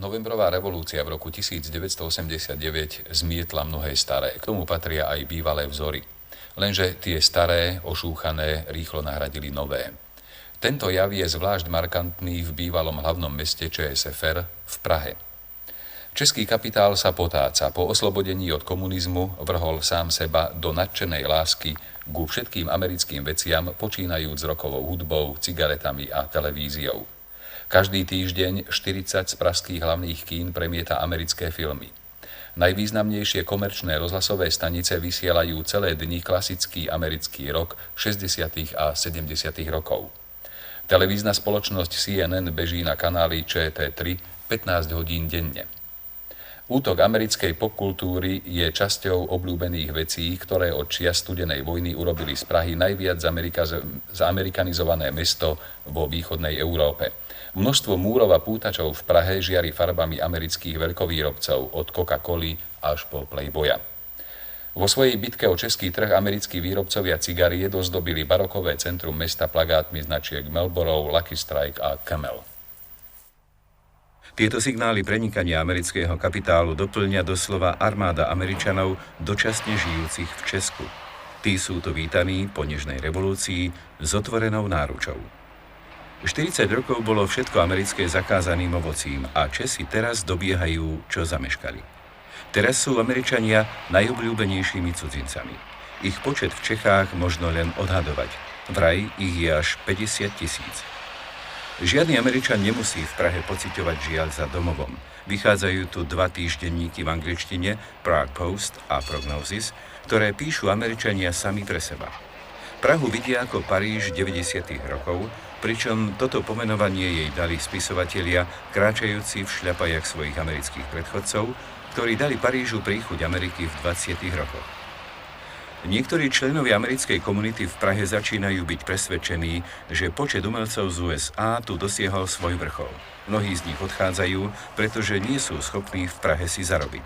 Novembrová revolúcia v roku 1989 zmietla mnohé staré. K tomu patria aj bývalé vzory. Lenže tie staré, ošúchané, rýchlo nahradili nové. Tento jav je zvlášť markantný v bývalom hlavnom meste ČSFR v Prahe. Český kapitál sa potáca. Po oslobodení od komunizmu vrhol sám seba do nadšenej lásky ku všetkým americkým veciam, počínajúc rokovou hudbou, cigaretami a televíziou. Každý týždeň 40 z pražských hlavných kín premieta americké filmy. Najvýznamnejšie komerčné rozhlasové stanice vysielajú celé dni klasický americký rock 60. a 70. rokov. Televízna spoločnosť CNN beží na kanáli ČT3 15 hodín denne. Útok americkej popkultúry je časťou obľúbených vecí, ktoré od čias studenej vojny urobili z Prahy najviac zamerikanizované mesto vo východnej Európe. Množstvo múrov a pútačov v Prahe žiari farbami amerických veľkovýrobcov od Coca-Coly až po Playboya. Vo svojej bitke o český trh americkí výrobcovia cigariet ozdobili barokové centrum mesta plagátmi značiek Marlboro, Lucky Strike a Camel. Tieto signály prenikania amerického kapitálu doplňa doslova armáda Američanov dočasne žijúcich v Česku. Tí sú tu vítaní po nežnej revolúcii s otvorenou náručou. 40 rokov bolo všetko americké zakázaným ovocím a Česi teraz dobiehajú, čo zameškali. Teraz sú Američania najobľúbenejšími cudzincami. Ich počet v Čechách možno len odhadovať. Vraj ich je až 50 000. Žiadny Američan nemusí v Prahe pociťovať žiaľ za domovom. Vychádzajú tu 2 týždenníky v angličtine, Prague Post a Prognosis, ktoré píšu Američania sami pre seba. Prahu vidia ako Paríž 90. rokov, pričom toto pomenovanie jej dali spisovatelia, kráčajúci v šľapajach svojich amerických predchodcov, ktorí dali Parížu príchuť Ameriky v 20. rokoch. Niektorí členovia americkej komunity v Prahe začínajú byť presvedčení, že počet umelcov z USA tu dosiahol svoj vrchol. Mnohí z nich odchádzajú, pretože nie sú schopní v Prahe si zarobiť.